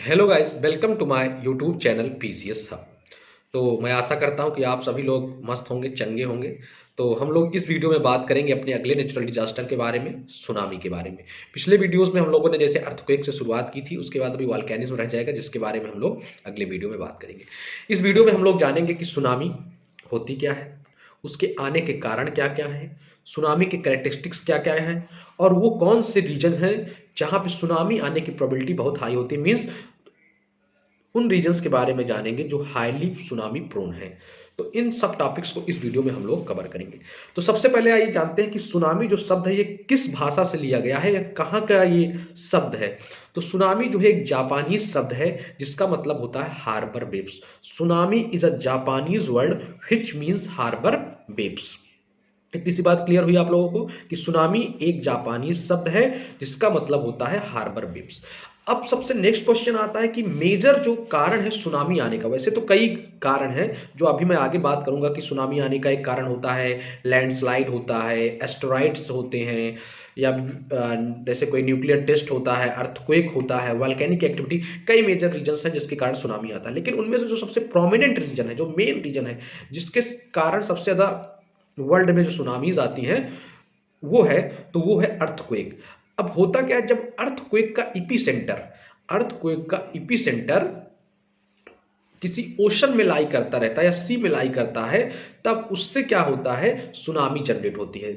Hello guys, welcome to my YouTube channel PCS hub. तो मैं आशा करता हूं कि आप सभी लोग मस्त होंगे, चंगे होंगे। तो हम लोग इस वीडियो में बात करेंगे अपने अगले नेचुरल डिजास्टर के बारे में, सुनामी के बारे में। पिछले वीडियोस में हम लोगों ने जैसे अर्थक्वेक से शुरुआत की थी, उसके बाद अभी वॉल्केनिज्म रह जाएगा, जिसके बारे में हम लोग अगले वीडियो में बात करेंगे। इस वीडियो में हम लोग जानेंगे कि सुनामी होती क्या है, उसके आने के कारण क्या क्या है, सुनामी के कैरेक्टरिस्टिक्स क्या क्या हैं, और वो कौन से रीजन हैं जहाँ पे सुनामी आने की प्रोबेबिलिटी बहुत हाई होती है। मीन्स उन रीजन्स के बारे में जानेंगे जो हाईली सुनामी प्रोन है। तो इन सब टॉपिक्स को इस वीडियो में हम लोग कवर करेंगे। तो सबसे पहले आइए जानते हैं कि सुनामी जो शब्द है ये किस भाषा से लिया गया है या कहाँ का ये शब्द है। तो सुनामी जो है एक जापानीज शब्द है जिसका मतलब होता है harbour waves. Tsunami is a Japanese word which means harbour waves. इतनी सी बात क्लियर हुई आप लोगों को कि सुनामी एक जापानी शब्द है जिसका मतलब होता है हार्बर वेव्स। अब सबसे नेक्स्ट क्वेश्चन आता है कि मेजर जो कारण है सुनामी आने का। वैसे तो कई कारण हैं जो अभी मैं आगे बात करूंगा कि सुनामी आने का एक कारण होता है लैंडस्लाइड होता है, एस्टेरॉइड्स होते हैं, या जैसे कोई न्यूक्लियर टेस्ट होता है, अर्थक्वेक होता है, वॉल्केनिक एक्टिविटी। कई मेजर रीजन हैं जिसके कारण सुनामी आता है, लेकिन उनमें से जो सबसे प्रोमिनेंट रीजन है, जो मेन रीजन है, जिसके कारण सबसे ज्यादा वर्ल्ड में जो सुनामीज आती हैं वो है अर्थक्वेक। अब होता क्या है, जब अर्थक्वेक का इपीसेंटर किसी ओशन में लाई करता रहता है या सी में लाई करता है, तब उससे क्या होता है, सुनामी जनरेट होती है।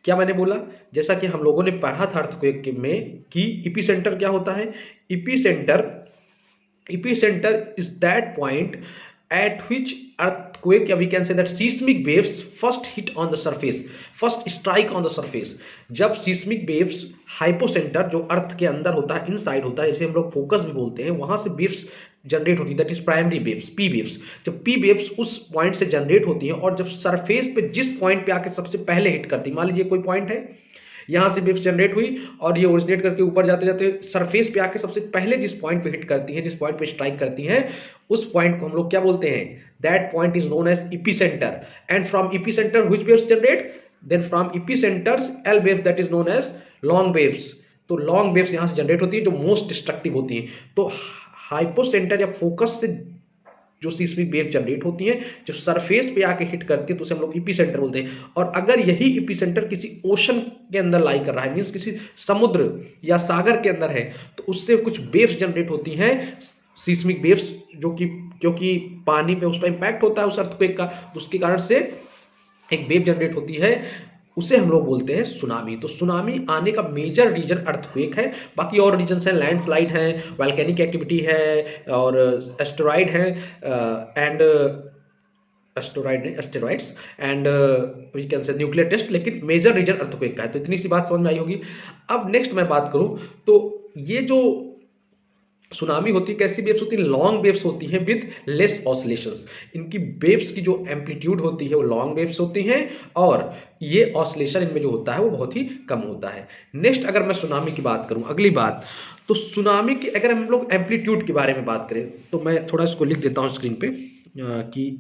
क्या मैंने बोला, जैसा कि हम लोगों ने पढ़ा था अर्थक्वेक में कि इपीसेंटर क्या होता है। Epicentre is that point at which earthquake, या we can say that seismic waves first hit on the surface, first strike on the surface। जब seismic waves हाइपोसेंटर जो अर्थ के अंदर होता है, इनसाइड होता है, जिसे हम लोग फोकस भी बोलते हैं, वहां से वेव्स जनरेट होती है, that is primary waves, P waves. जब पी वेव्स उस पॉइंट से जनरेट होती है और जब सरफेस पे जिस पॉइंट पे आके सबसे पहले हिट करती है, मान लीजिए कोई पॉइंट है, यहां से वेव्स जनरेट हुई और ये ओरिजिनेट करके ऊपर जाते जाते सरफेस पे आके सबसे पहले जिस पॉइंट पे हिट करती है, जिस पॉइंट पे स्ट्राइक करती है, उस पॉइंट को हम लोग क्या बोलते हैं, that point is known as epicentre. And from epicentre which waves generate, then from epicentres L wave, that is known as long waves. तो लॉन्ग वेव्स यहां से जनरेट होती है जो मोस्ट डिस्ट्रक्टिव होती है। तो हाइपोसेंटर या फोकस से जो सीस्मिक वेव जनरेट होती है, जब सरफेस पे आके हिट करती है, तो उसे हम लोग इपीसेंटर बोलते हैं। और अगर यही इपीसेंटर किसी ओशन के अंदर लाई कर रहा है, मींस किसी समुद्र या सागर के अंदर है, तो उससे कुछ वेव्स जनरेट होती हैं, सीस्मिक वेव्स, जो कि क्योंकि पानी पे उसका इंपैक्ट होता है उस अर्थक्वेक का, उसके कारण से एक वेव जनरेट होती है, उसे हम लोग बोलते हैं सुनामी। तो सुनामी आने का मेजर रीजन अर्थक्वेक है। बाकी और रीजन हैं, लैंडस्लाइड है, वॉल्केनिक एक्टिविटी है, और एस्टेरॉइड है, and asteroids and we can say nuclear test. लेकिन मेजर रीजन अर्थक्वेक का है। तो इतनी सी बात समझ में आई होगी। अब नेक्स्ट मैं बात करूं तो ये जो सुनामी होती है, कैसी वेव्स होती है, लॉन्ग वेव्स होती हैं विद लेस ऑसिलेशंस। इनकी वेव्स की जो एम्पलीट्यूड होती है वो लॉन्ग वेव्स होती हैं, और ये ऑसिलेशन इनमें जो होता है वो बहुत ही कम होता है। नेक्स्ट अगर मैं सुनामी की बात करूं, अगली बात, तो सुनामी की अगर हम लोग एम्पलीट्यूड के बारे में बात करें, तो मैं थोड़ा इसको लिख देता हूं स्क्रीन पे कि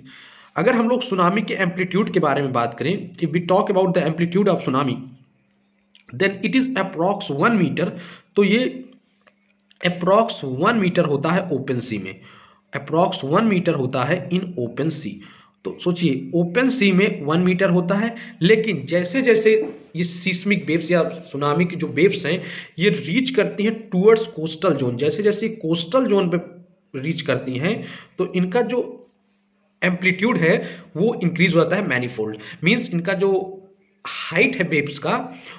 अगर हम लोग सुनामी के एम्पलीट्यूड के बारे में बात करें, if we talk about the amplitude of tsunami, then it is approx 1 metre. तो ये अप्रॉक्स 1 मीटर होता है ओपन सी में, अप्रॉक्स 1 मीटर होता है इन ओपन सी। तो सोचिए, ओपन सी में 1 मीटर होता है, लेकिन जैसे जैसे ये सीस्मिक वेव्स या सुनामी की जो वेव्स हैं ये रीच करती हैं टूवर्ड्स कोस्टल जोन, जैसे जैसे कोस्टल जोन पे रीच करती हैं, तो इनका जो एम्पलीट्यूड है वो इंक्रीज हो जाता है मैनीफोल्ड। मींस इनका जो हाइट है वेव्स का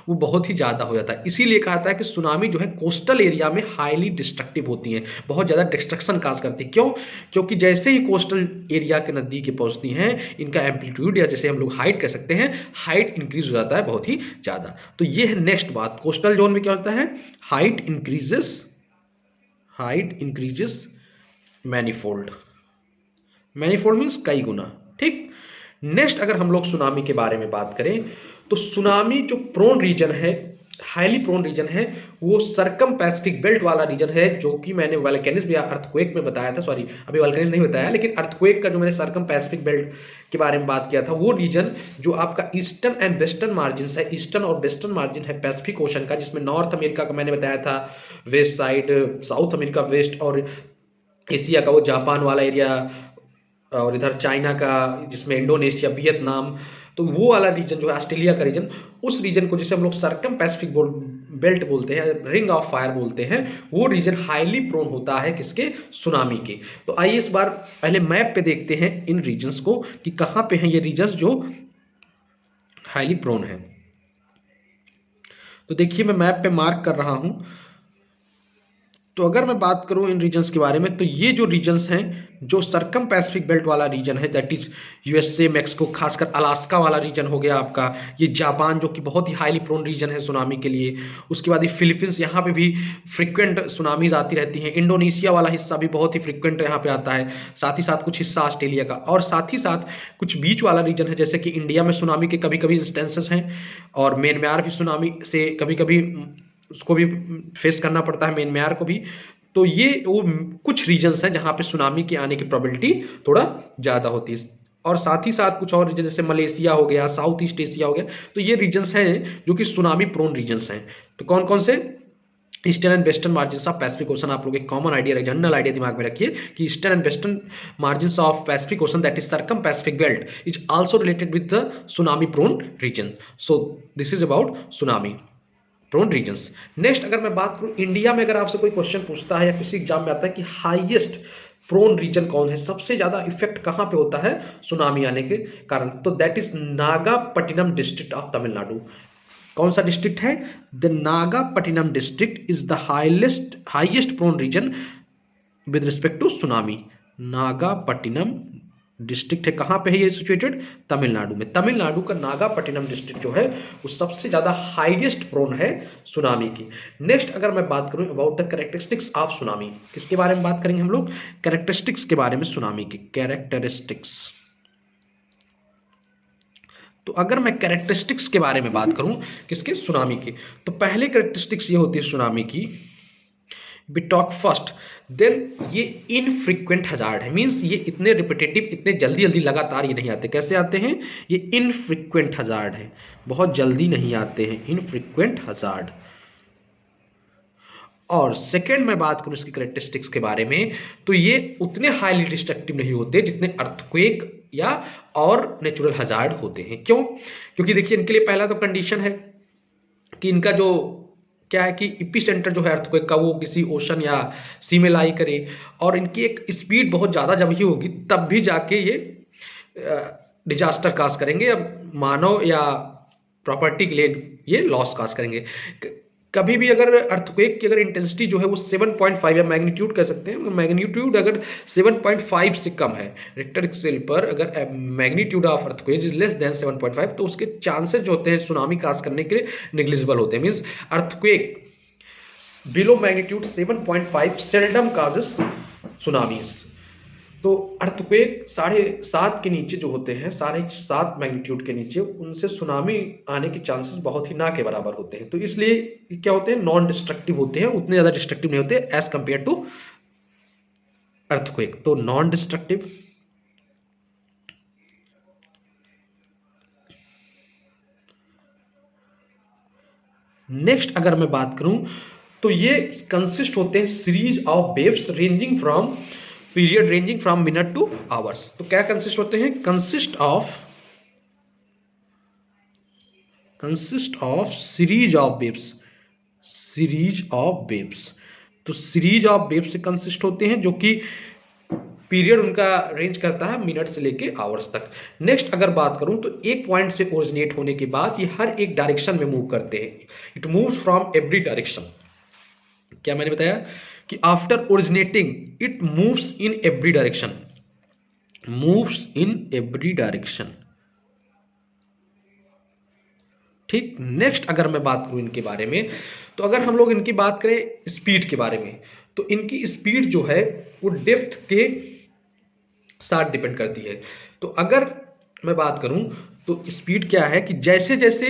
वो बहुत ही ज्यादा हो जाता है। इसीलिए कहा था कि सुनामी जो है कोस्टल एरिया में हाईली डिस्ट्रक्टिव होती हैं, बहुत ज्यादा डिस्ट्रक्शन काज करती है। क्यों? क्योंकि जैसे ही कोस्टल एरिया के नजदीक पहुंचती हैं, इनका एम्पलीट्यूड या जैसे हम लोग हाइट कह सकते हैं, हाइट इंक्रीज हो जाता है बहुत ही ज्यादा। तो ये है नेक्स्ट बात, कोस्टल जोन में क्या होता है, height increases manifold. Manifold means कई गुना। ठीक। नेक्स्ट अगर हम लोग सुनामी के बारे में बात करें, तो सुनामी जो प्रोन रीजन है हाईली प्रोन रीजन है वो सरकम पैसिफिक बेल्ट वाला रीजन है, जो कि मैंने वोल्केनिज्म या अर्थक्वेक में बताया था, सॉरी अभी वोल्केनिज्म नहीं बताया, लेकिन अर्थक्वेक का जो मैंने सरकम पैसिफिक बेल्ट के बारे में बात किया था, वो रीजन जो आपका ईस्टर्न एंड वेस्टर्न मार्जिन है, ईस्टर्न और वेस्टर्न मार्जिन है पैसिफिक ओशन का, जिसमें नॉर्थ अमेरिका का मैंने बताया था west side, South America west, और एशिया का वो जापान वाला एरिया, और इधर चाइना का जिसमें इंडोनेशिया, वियतनाम, तो वो वाला रीजन जो है ऑस्ट्रेलिया का रीजन, उस रीजन को जिसे हम लोग सरकम पैसिफिक बेल्ट बोलते हैं, रिंग ऑफ फायर बोलते हैं, वो रीजन हाईली प्रोन होता है किसके? सुनामी के। तो आइए इस बार पहले मैप पे देखते हैं इन रीजन्स को कि कहां पे हैं ये रीजन्स जो हाईली प्रोन है। तो देखिए मैं मैप पे मार्क कर रहा हूं। तो अगर मैं बात करूं इन रीजन्स के बारे में, तो ये जो रीजन्स हैं जो सरकम पैसिफिक बेल्ट वाला रीजन है, दैट इज यूएसए, मैक्सिको, खासकर अलास्का वाला रीजन हो गया आपका, ये जापान जो कि बहुत ही हाईली प्रोन रीजन है सुनामी के लिए, उसके बाद ये फिलीपींस, यहाँ पे भी फ्रिक्वेंट सुनामीज आती रहती हैं, इंडोनेशिया वाला हिस्सा भी बहुत ही फ्रिक्वेंट यहाँ पे आता है, साथ ही साथ कुछ हिस्सा ऑस्ट्रेलिया का, और साथ ही साथ कुछ बीच वाला रीजन है, जैसे कि इंडिया में सुनामी के कभी कभी इंस्टेंसेस हैं, और म्यांमार भी सुनामी से कभी कभी उसको भी फेस करना पड़ता है, म्यांमार को भी। तो ये वो कुछ रीजन्स हैं जहां पे सुनामी के आने की प्रोबेबिलिटी थोड़ा ज्यादा होती है, और साथ ही साथ कुछ और रीजन जैसे मलेशिया हो गया, साउथ ईस्ट एशिया हो गया, तो ये रीजन्स हैं जो कि सुनामी प्रोन रीजन्स हैं। तो कौन कौन से? Eastern and western margin of Pacific ocean, आप लोग एक कॉमन आइडिया, जनरल आइडिया दिमाग में रखिए कि eastern and western margin of Pacific ocean that is circum Pacific belt is also related with the tsunami prone region. So this is about tsunami prone regions. Next अगर मैं बात करूं India में, अगर आपसे कोई क्वेश्चन पूछता है या किसी एग्जाम में आता है कि हाईएस्ट प्रोन रीजन कौन है, सबसे ज्यादा इफेक्ट कहां पे होता है सुनामी आने के कारण, तो that is Nagapattinam district of Tamil Nadu. कौन सा डिस्ट्रिक्ट है? The Nagapattinam district is the highest prone region with respect to tsunami. Nagapattinam district है, कहां पे है ये सिचुएटेड? तमिलनाडु में। तमिलनाडु का नागापट्टिनम डिस्ट्रिक्ट जो है वो सबसे ज्यादा हाईएस्ट प्रोन है सुनामी की। नेक्स्ट अगर मैं बात करूं about the characteristics of tsunami, किसके बारे में बात करेंगे हम लोग? कैरेक्टरिस्टिक्स के बारे में सुनामी की, कैरेक्टरिस्टिक्स। तो अगर मैं कैरेक्टरिस्टिक्स के बारे में बात करूं किसके? सुनामी की, तो पहले कैरेक्टरिस्टिक्स ये होती है सुनामी की, we talk first, then ये इनफ्रीक्वेंट हजार्ड है, मींस ये इतने रिपीटेटिव, इतने जल्दी जल्दी लगातार ये नहीं आते। कैसे आते हैं? ये इनफ्रीक्वेंट हजार्ड है, बहुत जल्दी नहीं आते हैं, इनफ्रीक्वेंट हजार्ड। और सेकेंड मैं बात करूं इसकी कैरेक्टरिस्टिक्स के बारे में, तो ये उतने हाईली डिस्ट्रक्टिव नहीं होते जितने अर्थक्वेक या और नेचुरल हजार्ड होते हैं। क्यों? क्योंकि देखिए इनके लिए पहला तो कंडीशन है कि इनका जो क्या है कि एपिसेंटर जो है अर्थक्वेक का वो किसी ओशन या सी में लाई करे, और इनकी एक स्पीड बहुत ज़्यादा जब ही होगी तब भी जाके ये डिजास्टर काज करेंगे, या मानव या प्रॉपर्टी के लिए ये लॉस काज करेंगे। कभी भी अगर अर्थक्वेक की अगर इंटेंसिटी जो है वो 7.5 या मैग्नीट्यूड कह सकते हैं, मैग्नीट्यूड अगर 7.5 से कम है रिक्टर स्केल पर, अगर magnitude of earthquake is less than 7.5, तो उसके चांसेस जो होते हैं सुनामी क्रॉस करने के लिए निग्लिजिबल होते हैं। Means earthquake below magnitude 7.5 seldom causes tsunamis. तो अर्थक्वेक 7.5 के नीचे जो होते हैं, 7.5 मैग्नीट्यूड के नीचे, उनसे सुनामी आने के चांसेस बहुत ही ना के बराबर होते हैं। तो इसलिए क्या होते हैं? नॉन डिस्ट्रक्टिव होते हैं, उतने ज्यादा डिस्ट्रक्टिव नहीं होते एज कंपेयर टू अर्थक्वेक। तो नॉन डिस्ट्रक्टिव। नेक्स्ट अगर मैं बात करूं तो ये कंसिस्ट होते हैं series of waves ranging from period ranging from minute two hours. तो क्या कंसिस्ट होते हैं? Consist of series of waves, series of waves. तो सीरीज ऑफ वेव्स से कंसिस्ट होते हैं जो कि पीरियड उनका रेंज करता है मिनट से लेके आवर्स तक। नेक्स्ट अगर बात करूं तो एक पॉइंट से ओरिजिनेट होने के बाद ये हर एक डायरेक्शन में मूव करते हैं। It moves from every direction. क्या मैंने बताया कि after originating it moves in every direction, moves in every direction. ठीक। नेक्स्ट अगर मैं बात करूं इनके बारे में, तो अगर हम लोग इनकी बात करें स्पीड के बारे में, तो इनकी स्पीड जो है वो डेप्थ के साथ डिपेंड करती है। तो अगर मैं बात करूं तो स्पीड क्या है कि जैसे जैसे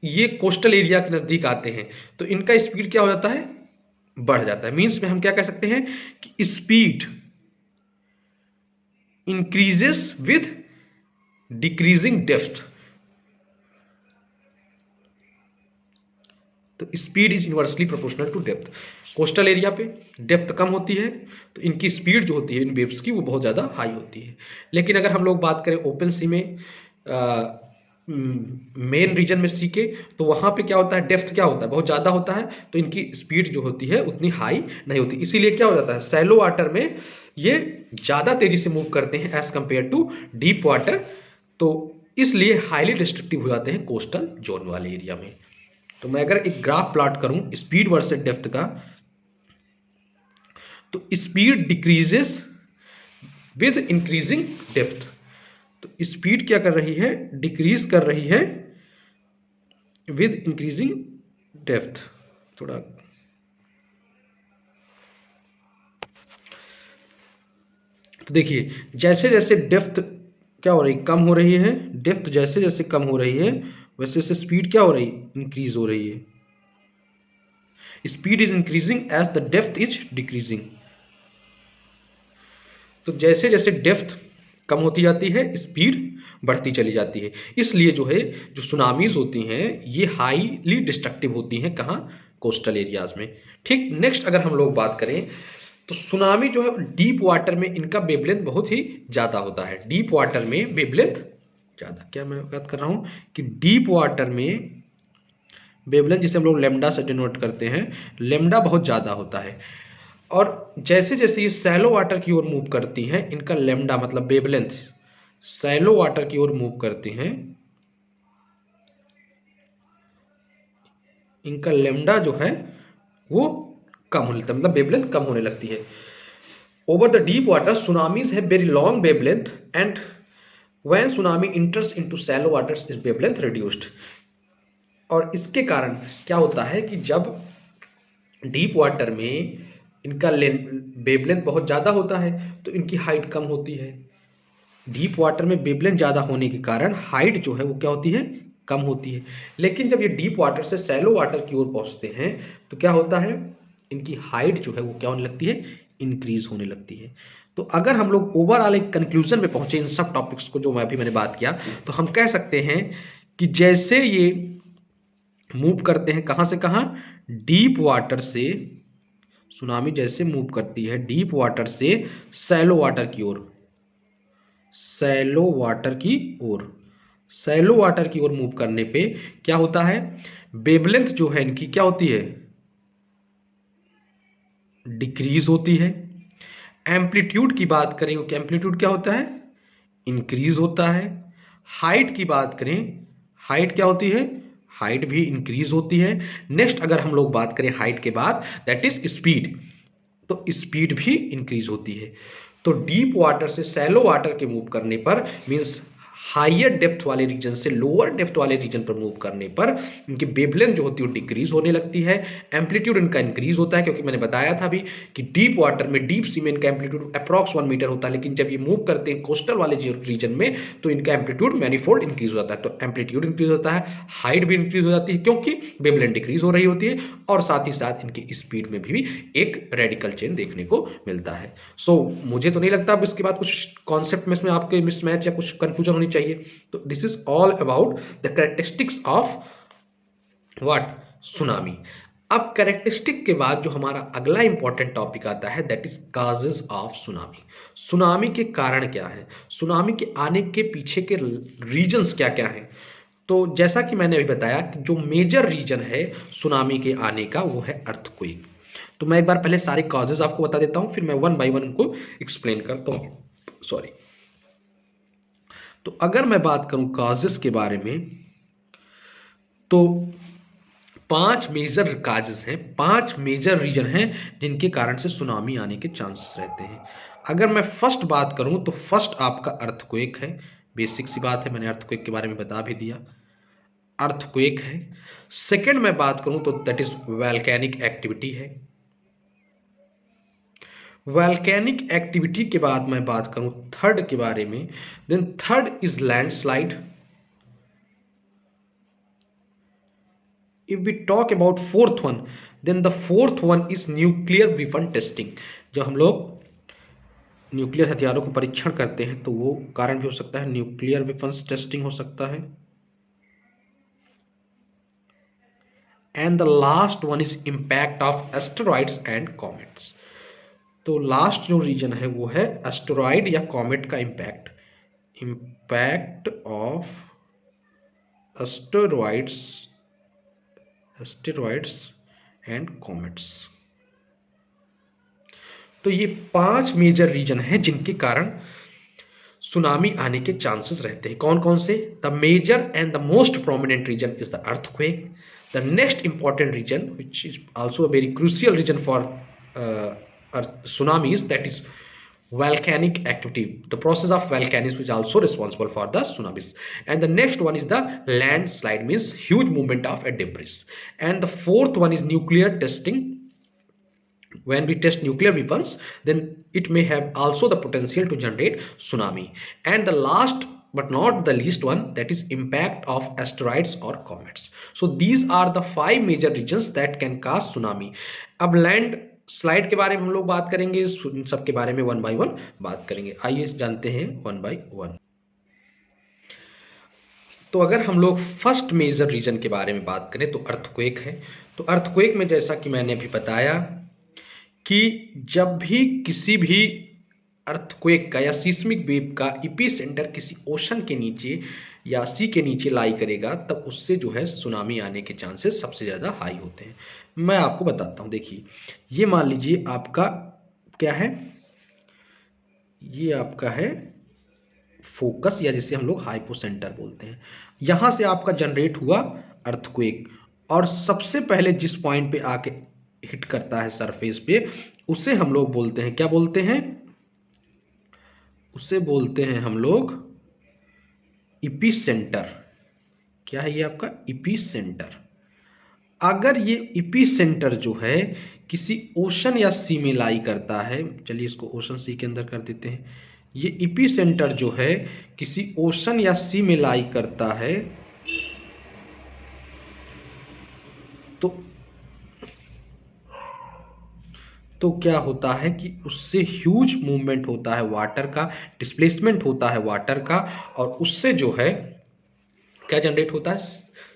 ये कोस्टल एरिया के नजदीक आते हैं तो इनका स्पीड क्या हो जाता है, बढ़ जाता है। मीन्स में हम क्या कह सकते हैं कि speed increases with decreasing depth. तो speed is inversely proportional to depth. Coastal area पे डेप्थ कम होती है तो इनकी स्पीड जो होती है इन वेव्स की वो बहुत ज़्यादा हाई होती है। लेकिन अगर हम लोग बात करें ओपन सी में, मेन रीजन में सी के, तो वहाँ पे क्या होता है, डेप्थ क्या होता है, बहुत ज़्यादा होता है, तो इनकी स्पीड जो होती है उतनी हाई नहीं होती। इसीलिए क्या हो जाता है, सैलो वाटर में ये ज़्यादा तेज़ी से मूव करते हैं as compare to deep water, तो इसलिए हाईली डिस्ट्रक्टिव हो जाते हैं कोस्टल जोन वाले एरिया में। तो मैं अगर एक ग्राफ प्लॉट करूं स्पीड वर्सेस डेप्थ का, तो speed decreases with increasing depth. तो स्पीड क्या कर रही है, डिक्रीज कर रही है विद इंक्रीजिंग डेप्थ। थोड़ा तो देखिए जैसे जैसे डेप्थ क्या हो रही, कम हो रही है, डेप्थ जैसे जैसे कम हो रही है वैसे वैसे स्पीड क्या हो रही, इंक्रीज हो रही है। Speed is increasing as the depth is decreasing. तो जैसे जैसे डेप्थ कम होती जाती है स्पीड बढ़ती चली जाती है। इसलिए जो है जो सुनामीज होती हैं ये हाईली डिस्ट्रक्टिव होती हैं, कहाँ, कोस्टल एरियाज में। ठीक, नेक्स्ट अगर हम लोग बात करें तो सुनामी जो है डीप वाटर में इनका वेवलेंथ बहुत ही ज़्यादा होता है। डीप वाटर में वेवलेंथ ज़्यादा, क्या मैं बात कर रहा हूँ कि डीप वाटर में वेवलेंथ जिसे हम लोग लेमडा से डिनोट करते हैं, लेमडा बहुत ज़्यादा होता है। और जैसे जैसे ये सैलो वाटर की ओर मूव करती हैं इनका लेमडा मतलब वेवलेंथ सैलो वाटर की ओर मूव करती हैं, इनका लेमडा जो है वो कम होने लगता है, मतलब वेवलेंथ कम होने लगती है। Over the deep water tsunamis है very long wavelength and when tsunami enters into shallow waters is wavelength reduced. और इसके कारण क्या होता है कि जब डीप वाटर में इनका वेवलेंथ बहुत ज़्यादा होता है तो इनकी हाइट कम होती है। डीप वाटर में वेवलेंथ ज़्यादा होने के कारण हाइट जो है वो क्या होती है, कम होती है। लेकिन जब ये डीप वाटर से सैलो वाटर की ओर पहुंचते हैं तो क्या होता है, इनकी हाइट जो है वो क्या होने लगती है, इंक्रीज होने लगती है। तो अगर हम लोग ओवरऑल एक कंक्लूजन में पहुंचे इन सब टॉपिक्स को जो अभी मैंने बात किया, तो हम कह सकते हैं कि जैसे ये मूव करते हैं कहाँ से कहाँ, डीप वाटर से, सुनामी जैसे मूव करती है डीप वाटर से सैलो वाटर की ओर, सैलो वाटर की ओर, सैलो वाटर की ओर मूव करने पे क्या होता है, वेवलेंथ जो है इनकी क्या होती है, डिक्रीज होती है। एम्पलीट्यूड की बात करें तो एम्पलीट्यूड क्या होता है, इंक्रीज होता है। हाइट की बात करें, हाइट क्या होती है, हाइट भी इंक्रीज होती है। नेक्स्ट अगर हम लोग बात करें हाइट के बाद दैट इज स्पीड, तो स्पीड भी इंक्रीज होती है। तो डीप वाटर से सैलो वाटर के मूव करने पर मींस हायर डेप्थ वाले रीजन से लोअर डेप्थ वाले रीजन पर मूव करने पर इनकी वेवलेंथ जो होती है वो डिक्रीज होने लगती है। एम्पलीट्यूड इनका इंक्रीज होता है, क्योंकि मैंने बताया था भी कि डीप वाटर में, डीप सी में इनका एम्पलीट्यूड अप्रॉक्स 1 मीटर होता है, लेकिन जब ये मूव करते हैं कोस्टल वाले रीजन में तो इनका एम्पलीट्यूड मैनीफोल्ड इंक्रीज हो जाता है। तो एम्पलीट्यूड इंक्रीज होता है, हाइट भी इंक्रीज हो जाती है क्योंकि वेवलेंथ डिक्रीज हो रही होती है, और साथ ही साथ इनकी स्पीड में भी एक रेडिकल चेंज देखने को मिलता है। सो मुझे तो नहीं लगता अब इसके बाद कुछ कॉन्सेप्ट में इसमें आपके मिसमैच या कुछ कंफ्यूजन होनी चाहिए। तो this is all about the characteristics of what, tsunami. अब कैरेक्टरिस्टिक के बाद जो हमारा अगला इंपॉर्टेंट टॉपिक आता है that is causes of tsunami. Tsunami के कारण क्या है, सुनामी के आने के पीछे के रीजंस क्या क्या हैं। तो जैसा कि मैंने अभी बताया कि जो मेजर रीजन है सुनामी के आने का वो है अर्थक्वेक। तो मैं एक बार पहले सारे कॉजेज आपको बता देता हूं, फिर मैं वन बाय वन उनको एक्सप्लेन करता हूं। सॉरी, तो अगर मैं बात करूं कॉजेस के बारे में तो 5 मेजर काजेस हैं, 5 मेजर रीजन हैं जिनके कारण से सुनामी आने के चांसेस रहते हैं। अगर मैं फर्स्ट बात करूं तो फर्स्ट आपका अर्थक्वेक है, बेसिक सी बात है, मैंने अर्थक्वेक के बारे में बता भी दिया, अर्थक्वेक है। सेकंड मैं बात करूं तो दैट इज वोल्केनिक एक्टिविटी है। वोल्केनिक एक्टिविटी के बाद मैं बात करूं थर्ड के बारे में, then third is landslide. if we talk about fourth one, then the fourth one is nuclear weapon testing. जब हम लोग न्यूक्लियर हथियारों को परीक्षण करते हैं तो वो कारण भी हो सकता है न्यूक्लियर वेपन्स टेस्टिंग हो सकता है. And the last one is impact of asteroids and comets. तो लास्ट जो रीजन है वो है एस्टेरॉइड या कॉमेट का impact. Impact of asteroids and comets. तो ये 5 मेजर रीजन है जिनके कारण सुनामी आने के चांसेस रहते हैं. कौन कौन से? The major and the most prominent region is the earthquake. The next important region which is also a very crucial region for tsunamis, that is volcanic activity. The process of volcanism is also responsible for the tsunamis. And the next one is the landslide, means huge movement of a debris. And the fourth one is nuclear testing. When we test nuclear weapons, then it may have also the potential to generate tsunami. And the last but not the least one, that is impact of asteroids or comets. So these are the 5 major regions that can cause tsunami. अब land slide के बारे में हम लोग बात करेंगे, इन सब के बारे में 1 by 1 बात करेंगे. आइए जानते हैं 1 by 1. तो अगर हम लोग फर्स्ट मेजर रीजन के बारे में बात करें तो अर्थक्वेक है. तो अर्थक्वेक में जैसा कि मैंने अभी बताया कि जब भी किसी भी अर्थक्वेक का या सीस्मिक वेव का एपिसेंटर किसी ओशन के नीचे या सी के नीचे लाई करेगा तब उससे जो है सुनामी आने के चांसेस सबसे ज़्यादा हाई होते हैं. मैं आपको बताता हूँ. देखिए ये मान लीजिए आपका क्या है, ये आपका है फोकस या जिसे हम लोग हाइपोसेंटर बोलते हैं. यहाँ से आपका जनरेट हुआ अर्थक्वेक और सबसे पहले जिस पॉइंट पे आके हिट करता है सरफेस पे उसे हम लोग बोलते हैं, क्या बोलते हैं, उसे बोलते हैं हम लोग एपिसेंटर. क्या है ये आपका एपिसेंटर. अगर ये एपिसेंटर जो है किसी ओशन या सी में लाई करता है, चलिए इसको ओशन सी के अंदर कर देते हैं. ये एपिसेंटर जो है किसी ओशन या सी में लाई करता है तो क्या होता है कि उससे ह्यूज मूवमेंट होता है वाटर का, डिस्प्लेसमेंट होता है वाटर का और उससे जो है क्या जनरेट होता है,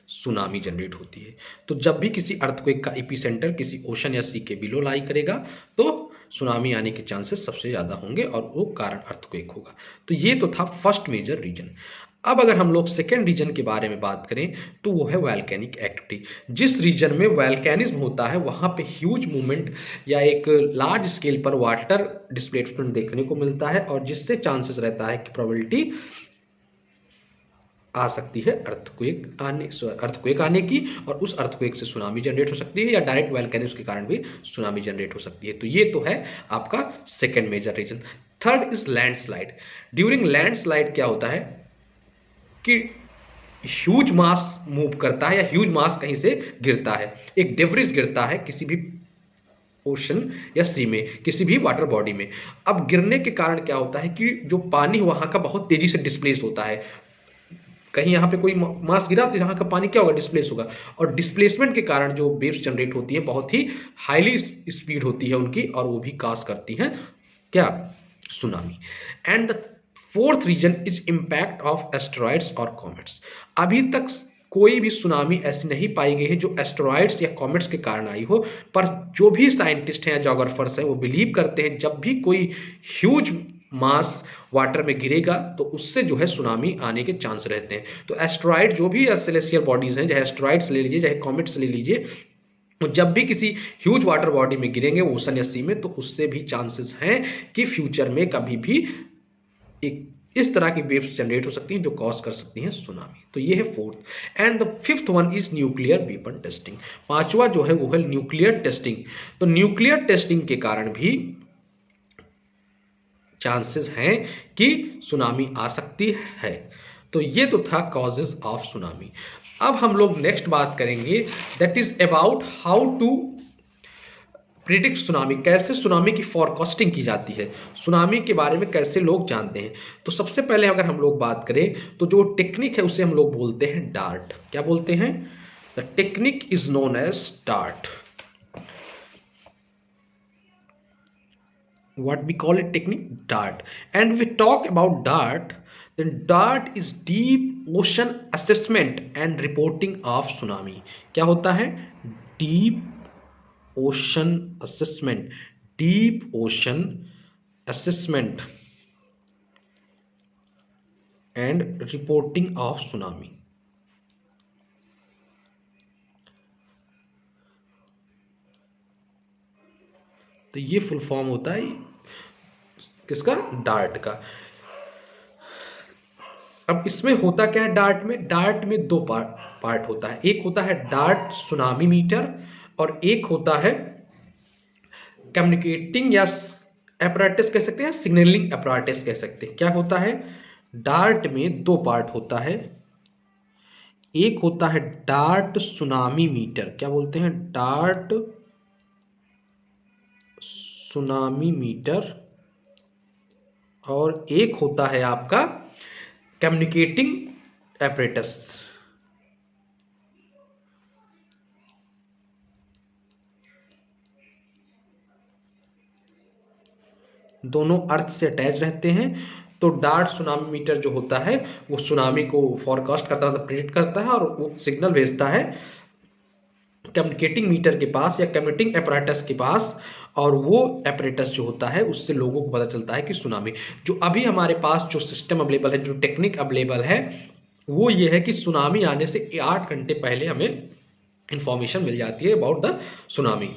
सुनामी जनरेट होती है. तो जब भी किसी अर्थक्वेक का एपिसेंटर किसी ओशन या सी के बिलो लाई करेगा तो सुनामी आने के चांसेस सबसे ज़्यादा होंगे और वो कारण अर्थक्वेक होगा. तो ये तो था फर्स्ट मेजर रीजन. अब अगर हम लोग सेकेंड रीजन के बारे में बात करें तो वो है वॉल्केनिक एक्टिविटी. जिस रीजन में वॉल्केनिज्म होता है वहाँ पे ह्यूज मूवमेंट या एक लार्ज स्केल पर वाटर डिस्प्लेसमेंट देखने को मिलता है और जिससे चांसेस रहता है कि प्रोबेबिलिटी आ सकती है अर्थक्वेक आने की और उस अर्थक्वेक से सुनामी जनरेट हो सकती है या डायरेक्ट वॉल्केनिज्म के कारण भी सुनामी जनरेट हो सकती है. तो ये तो है आपका second major region. Third is landslide. During landslide क्या होता है कि ह्यूज मास मूव करता है या ह्यूज मास कहीं से गिरता है, एक डेब्रिस गिरता है किसी भी ओशन या सी में, किसी भी वाटर बॉडी में. अब गिरने के कारण क्या होता है कि जो पानी वहां का बहुत तेजी से डिस्प्लेस होता है. कहीं यहाँ पे कोई मास गिरा तो यहाँ का पानी क्या होगा, डिस्प्लेस होगा और डिस्प्लेसमेंट के कारण जो वेव्स जनरेट होती है बहुत ही हाईली स्पीड होती है उनकी और वो भी काज करती हैं क्या, tsunami. And the fourth region is impact of asteroids और कॉमेट्स. अभी तक कोई भी सुनामी ऐसी नहीं पाई गई है जो एस्टेरॉइड्स या कॉमेट्स के कारण आई हो, पर जो भी साइंटिस्ट हैं या जोग्राफर्स हैं वो बिलीव करते हैं जब भी कोई ह्यूज मास वाटर में गिरेगा तो उससे जो है सुनामी आने के चांस रहते हैं. तो एस्टेरॉइड जो भी सेलेस्टियल बॉडीज हैं, चाहे एस्टेरॉइड्स ले लीजिए चाहे कॉमेट्स ले लीजिए, तो जब भी किसी ह्यूज वाटर बॉडी में गिरेंगे ओशन या सी में तो उससे भी चांसेस हैं कि फ्यूचर में कभी भी एक इस तरह की वेव्स जनरेट हो सकती हैं जो कॉज कर सकती हैं सुनामी. तो ये है fourth. And the fifth one is nuclear weapon testing. पांचवा जो है वो है न्यूक्लियर टेस्टिंग. तो न्यूक्लियर टेस्टिंग के कारण भी चांसेस हैं कि सुनामी आ सकती है. तो ये तो था कॉजेज ऑफ सुनामी. अब हम लोग नेक्स्ट बात करेंगे that is about how to predict tsunami. कैसे सुनामी की फॉरकास्टिंग की जाती है, सुनामी के बारे में कैसे लोग जानते हैं. तो सबसे पहले अगर हम लोग बात करें तो जो टेक्निक है उसे हम लोग बोलते हैं डार्ट. क्या बोलते हैं, the technique is known as DART. What we call it technique? DART. And we talk about DART, then DART is deep ocean assessment and reporting of tsunami. क्या होता है? deep ocean assessment, deep ocean assessment and reporting of tsunami. तो ये full form होता है किसका? Dart का. अब इसमें होता क्या है डार्ट में? डार्ट में दो पार्ट होता है. एक होता है डार्ट सुनामी मीटर और एक होता है कम्युनिकेटिंग या apparatus कह सकते हैं, सिग्नलिंग apparatus कह सकते हैं. क्या होता है? डार्ट में दो पार्ट होता है. एक होता है डार्ट सुनामी मीटर. क्या बोलते हैं? DART tsunami metre. और एक होता है आपका कम्युनिकेटिंग एपरेटस. दोनों अर्थ से अटैच रहते हैं. तो डार्ट सुनामी मीटर जो होता है वो सुनामी को फॉरकास्ट करता है, प्रेडिक्ट करता है और वो सिग्नल भेजता है कम्युनिकेटिंग मीटर के पास या कम्युनिकेटिंग एपरेटस के पास. और वो एपरेटस जो होता है उससे लोगों को पता चलता है कि सुनामी. जो अभी हमारे पास जो सिस्टम अवेलेबल है, जो टेक्निक अवेलेबल है, वो ये है कि सुनामी आने से 8 घंटे पहले हमें इंफॉर्मेशन मिल जाती है अबाउट द सुनामी.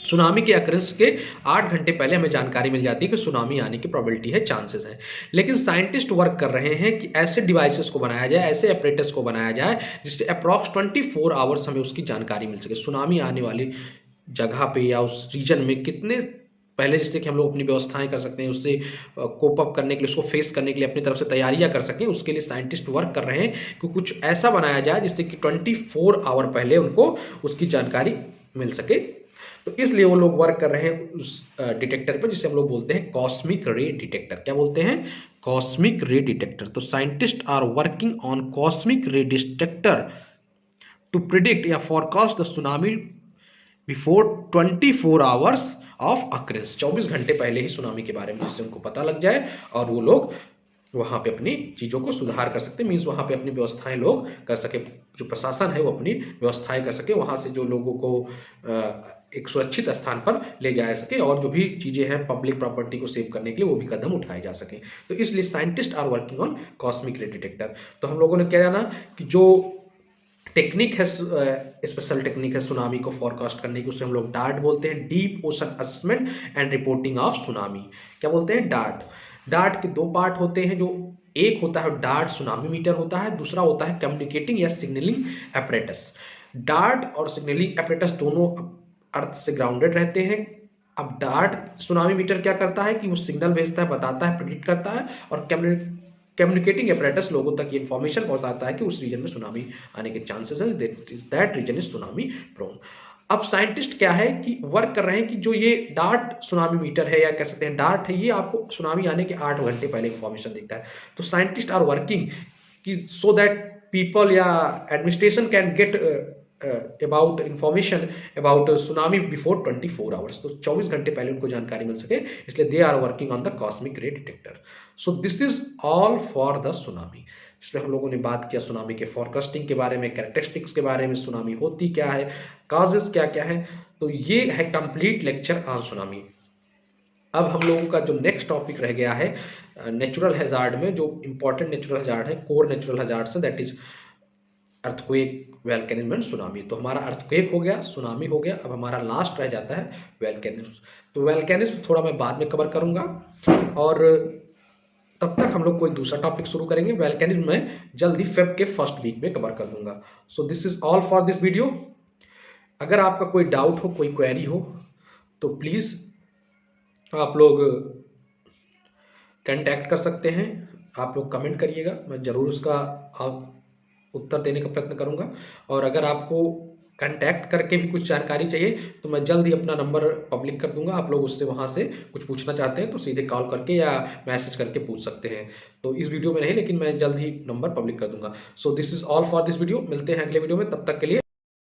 सुनामी के अकरेंस के 8 घंटे पहले हमें जानकारी मिल जाती है कि सुनामी आने की प्रोबेबिलिटी है, चांसेस है. लेकिन साइंटिस्ट वर्क कर रहे हैं कि ऐसे डिवाइसेस को बनाया जाए, ऐसे एपरेटस को बनाया जाए जिससे अप्रॉक्स 24 आवर्स हमें उसकी जानकारी मिल सके. सुनामी आने वाली जगह पे या उस रीजन में कितने पहले, जिससे कि हम लोग अपनी व्यवस्थाएं कर सकते हैं, उससे कोप अप करने के लिए, उसको फेस करने के लिए अपनी तरफ से तैयारियां कर सकें. उसके लिए साइंटिस्ट वर्क कर रहे हैं कि कुछ ऐसा बनाया जाए जिससे कि 24 आवर पहले उनको उसकी जानकारी मिल सके. तो इसलिए वो लोग वर्क कर रहे हैं उस डिटेक्टर पर, जिसे हम लोग बोलते हैं कॉस्मिक रे डिटेक्टर. क्या बोलते हैं? Cosmic ray detector. तो scientist are working on cosmic ray detector to predict या forecast the tsunami before 24 hours of occurrence. 24 घंटे पहले ही सुनामी के बारे में, जिससे उनको पता लग जाए और वो लोग वहां पे अपनी चीजों को सुधार कर सकते. मीन्स वहां पे अपनी व्यवस्थाएं लोग कर सके, जो प्रशासन है वो अपनी व्यवस्थाएं कर सके, वहां से जो लोगों को एक सुरक्षित स्थान पर ले जाया सके और जो भी चीजें हैं पब्लिक प्रॉपर्टी को सेव करने के लिए वो भी कदम उठाए जा सके. तो इसलिए scientist are working on cosmic ray detector. तो हम लोगों ने क्या जाना कि जो टेक्निक है, स्पेशल टेक्निक है सुनामी को फॉरकास्ट करने की, उसे हम लोग डार्ट बोलते हैं, deep ocean assessment and reporting of tsunami. क्या बोलते हैं? डार्ट. डार्ट के दो पार्ट होते हैं. जो एक होता है डार्ट सुनामी मीटर होता है, दूसरा होता है कम्युनिकेटिंग या सिग्नलिंग एपरेटस. डार्ट और सिग्नलिंग एपरेटस दोनों अर्थ से ग्राउंडेड रहते हैं. अब डार्ट सुनामी मीटर क्या करता है कि वो सिग्नल भेजता है, बताता है, प्रेडिक्ट करता है, और कम्युनिकेटिंग एपरेटस लोगों तक ये इंफॉर्मेशन पहुंचाता है कि उस रीजन में सुनामी आने के चांसेस हैं, that region is tsunami prone. अब साइंटिस्ट क्या है कि वर्क कर रहे हैं कि जो ये डार्ट सुनामी मीटर है या कह सकते हैं डार्ट है, ये आपको सुनामी आने के 8 घंटे पहले इंफॉर्मेशन देता है. तो साइंटिस्ट आर वर्किंग कि सो दैट पीपल या administration can get about information about tsunami before 24 hours. तो 24 घंटे पहले उनको जानकारी मिल सके, इसलिए they are working on the cosmic ray detector. So this is all for the tsunami. इसमें हम लोगों ने बात किया सुनामी के फॉरकास्टिंग के बारे में, कैरेक्टरिस्टिक्स के बारे में, सुनामी होती क्या है, कॉजेस क्या क्या है. तो ये है कंप्लीट लेक्चर ऑन सुनामी. अब हम लोगों का जो नेक्स्ट टॉपिक रह गया है नेचुरल हैजार्ड में, जो इंपॉर्टेंट नेचुरल हैजार्ड है, कोर नेचुरल हैजार्ड है, that is earthquake, volcanism and tsunami. तो हमारा अर्थक्वेक हो गया, सुनामी हो गया, अब हमारा लास्ट रह जाता है वोल्केनिज्म. तो वोल्केनिज्म थोड़ा मैं बाद में कवर करूंगा और तब तक हम लोग कोई दूसरा टॉपिक शुरू करेंगे. वोल्केनिज्म में जल्दी फेब के फर्स्ट वीक में कवर कर दूंगा. सो this is all for this video. अगर आपका कोई डाउट हो, कोई क्वेरी हो, तो प्लीज आप लोग कांटेक्ट कर सकते हैं. आप लोग कमेंट करिएगा, मैं जरूर उसका उत्तर देने का प्रयत्न करूंगा. और अगर आपको कांटेक्ट करके भी कुछ जानकारी चाहिए तो मैं जल्द ही अपना नंबर पब्लिक कर दूंगा। आप लोग उससे वहां से कुछ पूछना चाहते हैं तो सीधे कॉल करके या मैसेज करके पूछ सकते हैं। तो इस वीडियो में नहीं, लेकिन मैं जल्द ही नंबर पब्लिक कर दूंगा। सो this is all for this video. मिलते हैं अगले वीडियो में, तब तक के लिए